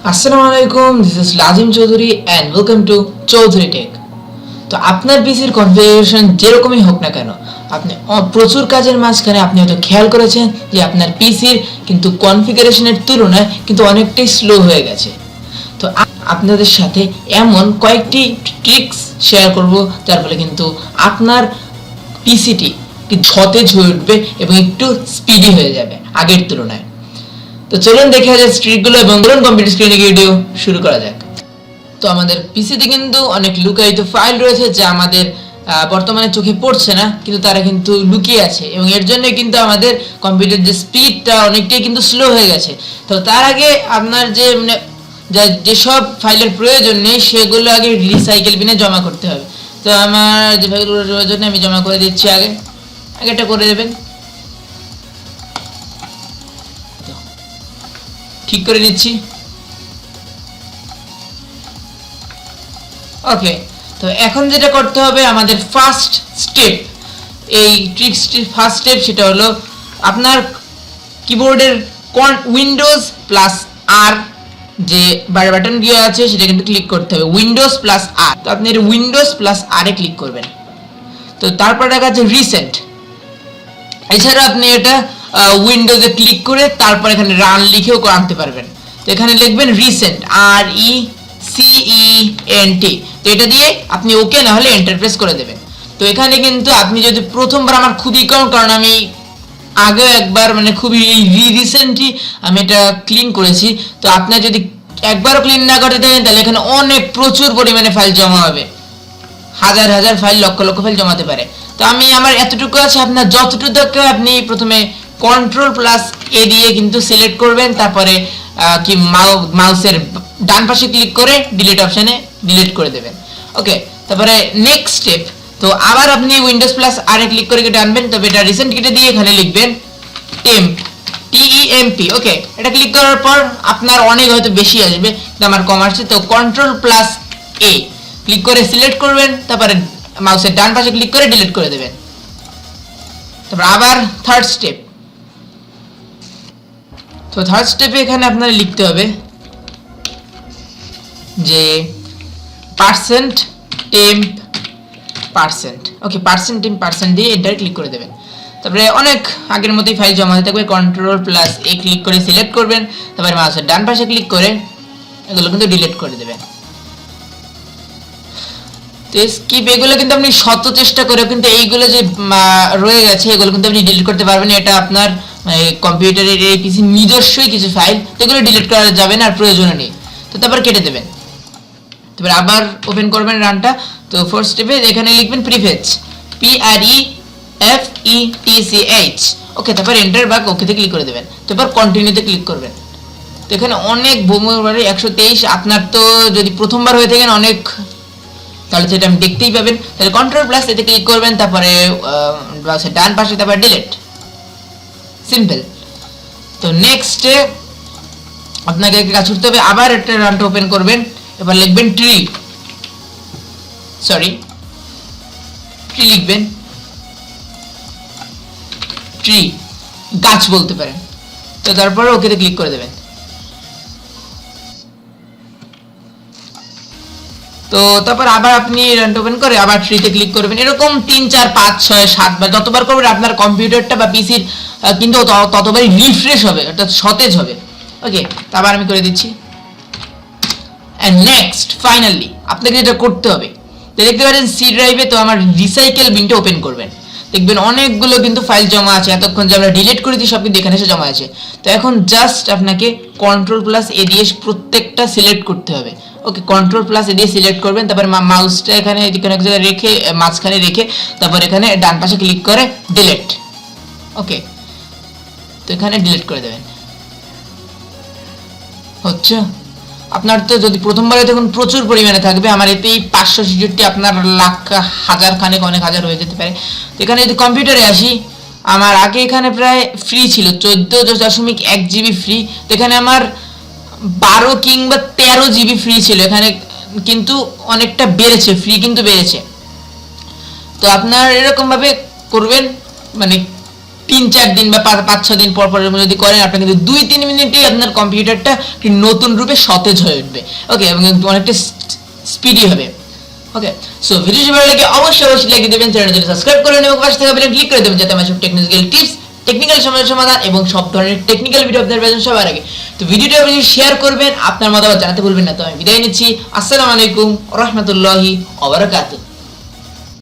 আসসালামু আলাইকুম, this is Lazim Chowdhury and welcome to Chowdhury Tech. তো আপনার পিসির কনফিগারেশন যেরকমই হোক না কেন, আপনি প্রচুর কাজের মাঝখানে আপনি হয়তো খেয়াল করেছেন যে আপনার পিসির কিন্তু কনফিগারেশনের তুলনায় কিন্তু অনেকটাই স্লো হয়ে গেছে। তো আপনাদের সাথে এমন কয়েকটি ট্রিক্স শেয়ার করব যার ফলে কিন্তু আপনার পিসিটি সতেজ হয়ে উঠবে এবং একটু স্পিডি হয়ে যাবে আগের তুলনায়। তো চলুন দেখে যায় ট্রিকগুলো এবং চলুন কম্পিউটার স্ক্রিনে ভিডিও শুরু করা যাক। তো আমাদের পিসিতে কিন্তু অনেক লুকায়িত ফাইল রয়েছে যা আমাদের বর্তমানে চোখে পড়ছে না, কিন্তু তারা কিন্তু লুকিয়ে আছে এবং এর জন্য কিন্তু আমাদের কম্পিউটার যে স্পিডটা অনেকটাই কিন্তু স্লো হয়ে গেছে। তো তার আগে আপনার যে যেসব ফাইলের প্রয়োজন নেই সেগুলো আগে রিসাইকেল বিনে জমা করতে হবে। তো আমার যে ফাইলগুলোর প্রয়োজন আমি জমা করে দিচ্ছি, আগে এটা করে দেবেন, ঠিক করে নিচ্ছি। ওকে, তো এখন যেটা করতে হবে আমাদের ফার্স্ট স্টেপ, এই ট্রিক্সটির ফার্স্ট স্টেপ সেটা হলো আপনার কিবোর্ডের উইন্ডোজ প্লাস আর যে বাটন গিয়ে আছে সেটা কিন্তু ক্লিক করতে হবে, উইন্ডোজ প্লাস আর। তো আপনি উইন্ডোজ প্লাস আর এ ক্লিক করবেন। তো তারপর দেখা যাচ্ছে রিসেন্ট। এছাড়া আপনি এটা উইন্ডোজে ক্লিক করে তারপর এখানে রান লিখেও আনতে পারবেন। তো এখানে লিখবেন রিসেন্ট, RECENT। তো এটা দিয়ে আপনি ওকে না হলে এন্টার প্রেস করে দেবেন। তো এখানে কিন্তু আপনি যদি প্রথমবার, আমার খুবই কম, কারণ আমি আগে একবার মানে খুবই রিসেন্টলি আমি এটা ক্লিন করেছি। তো আপনার যদি একবারও ক্লিন না করতে থাকেন তাহলে এখানে অনেক প্রচুর পরিমাণে ফাইল জমা হবে, হাজার হাজার ফাইল, লক্ষ লক্ষ ফাইল জমাতে পারে। তো আমি আমার এতটুকু আছে, আপনার যতটুকু দরকার আপনি প্রথমে কন্ট্রোল প্লাস এ দিয়ে কিন্তু সিলেক্ট করবেন, তারপরে কি মাউসের ডান পাশে ক্লিক করে ডিলিট অপশনে ডিলিট করে দেবেন। ওকে, তারপরে নেক্সট স্টেপ, তো আবার আপনি উইন্ডোজ প্লাস আর এ ক্লিক করে কেটে আনবেন। তবে এটা রিসেন্ট কেটে দিয়ে এখানে লিখবেন টেম্প, TEMP। ওকে, এটা ক্লিক করার পর আপনার অনেক হয়তো বেশি আসবে, কিন্তু আমার কম আসছে। তো কন্ট্রোল প্লাস এ ক্লিক করে সিলেক্ট করবেন, তারপরে মাউসের ডান পাশে ক্লিক করে ডিলিট করে দেবেন। তারপর আবার থার্ড স্টেপ। তো থার্ড স্টেপে এখানে আপনার লিখতে হবে যে %temp%। ওকে, %temp% দিয়ে এন্টার ক্লিক করে দেবেন। তারপরে অনেক আগের মতোই ফাইল জমা হতে থাকবে। কন্ট্রোল প্লাস এ ক্লিক করে সিলেক্ট করবেন, তারপরে মাউসের ডান পাশে ক্লিক করে এগুলো কিন্তু ডিলিট করে দেবেন। তো স্কিপ, এগুলো কিন্তু আপনি শত চেষ্টা করে কিন্তু এইগুলো যে রয়ে গেছে এগুলো কিন্তু আপনি ডিলিট করতে পারবেন। এটা আপনার কম্পিউটারের এই পিসি নিজস্বই কিছু ফাইল, এগুলো ডিলিট করা যাবে না, আর প্রয়োজন নেই। তো তারপর কেটে দেবেন। তারপর আবার ওপেন করবেন রানটা। তো ফার্স্ট স্টেপে এখানে লিখবেন প্রিফেচ, PREFETCH। ওকে, তারপর এন্টার বা ওকেতে ক্লিক করে দেবেন। তারপর কন্টিনিউতে ক্লিক করবেন। তো এখানে অনেক বহুবারে 123, আপনার তো যদি প্রথমবার হয়ে থাকেন অনেক, তাহলে সেটা আমি দেখতেই পাবেন। তাহলে কন্ট্রোল প্লাস এতে ক্লিক করবেন, তারপরে ডান পাশে তারপর ডিলিট, সিম্পল। তো নেক্সটে আপনাকে একটা কাজ করতে হবে, আবার একটা রানটা ওপেন করবেন। এবার লিখবেন ট্রি লিখবেন, ট্রি গাছ বলতে পারেন। তো তারপরে ওকেতে ক্লিক করে দেবেন। তো তারপর আবার আপনি রানটা ওপেন করে আবার ট্রিতে ক্লিক করবেন। এরকম 3 4 5 6 7 বার যতবার করবেন আপনার কম্পিউটারটা বা পিসির কিন্তু ততবারই রিফ্রেশ হবে, অর্থাৎ সতেজ হবে। ওকে, তারপর আমি করে দিচ্ছি। এন্ড নেক্সট ফাইনালি আপনাকে যেটা করতে হবে, দেখতে পাচ্ছেন সি ড্রাইভে, তো আমার রিসাইকেল বিনটা ওপেন করবেন। দেখবেন অনেকগুলো কিন্তু ফাইল জমা আছে, এতক্ষণ যে আমরা ডিলিট করেছি সব কিন্তু এখানে এসে জমা আছে। তো এখন জাস্ট আপনাকে কন্ট্রোল প্লাস এ দিয়ে প্রত্যেকটা সিলেক্ট করতে হবে। ওকে, কন্ট্রোল প্লাস এ দিয়ে সিলেক্ট করবেন, তারপর মাউসটা এখানে এক জায়গায় রেখে মাঝখানে রেখে তারপর এখানে ডান পাশে ক্লিক করে ডিলিট। ওকে, তো এখানে ডিলিট করে দেবেন। হচ্ছে আপনার তো যদি প্রথমবারে তখন প্রচুর পরিমাণে থাকবে, আমার এতেই 566, আপনার লাখ হাজার খানেক অনেক হাজার হয়ে যেতে পারে। তো এখানে যদি কম্পিউটারে আসি, আমার আগে এখানে প্রায় ফ্রি ছিল 14.1 GB ফ্রি। তো এখানে আমার 12 কিংবা 13 GB ফ্রি ছিল, এখানে কিন্তু অনেকটা বেড়েছে, ফ্রি কিন্তু বেড়েছে। তো আপনার এরকম ভাবে করবেন, মানে 3-4 দিন বা 5-6 দিন পর পর যদি করেন, আপনি কিন্তু 2-3 মিনিটেই আপনার কম্পিউটারটা নতুন রূপে সতেজ হয়ে উঠবে। ওকে, এবং অনেকটা স্পিডি হবে। ওকে, সো ভিডিওটি ভালো লাগে অবশ্যই লাইক দিবেন, চ্যানেলটি সাবস্ক্রাইব করুন এবং পাশে থাকা বেল ক্লিক করে দেবেন যাতে আমার সব টেকনিক্যাল টিপস, টেকনিক্যাল সমস্যার সমাধান এবং সব ধরনের টেকনিক্যাল ভিডিও আপনাদের পেয়ে যান সবার আগে। তো ভিডিওটা আপনি শেয়ার করবেন, আপনার মতামত জানাতে ভুলবেন না। তো আমি বিদায় নিচ্ছি। আসসালামু আলাইকুম ওয়া রাহমাতুল্লাহি ওয়া বারাকাতুহু।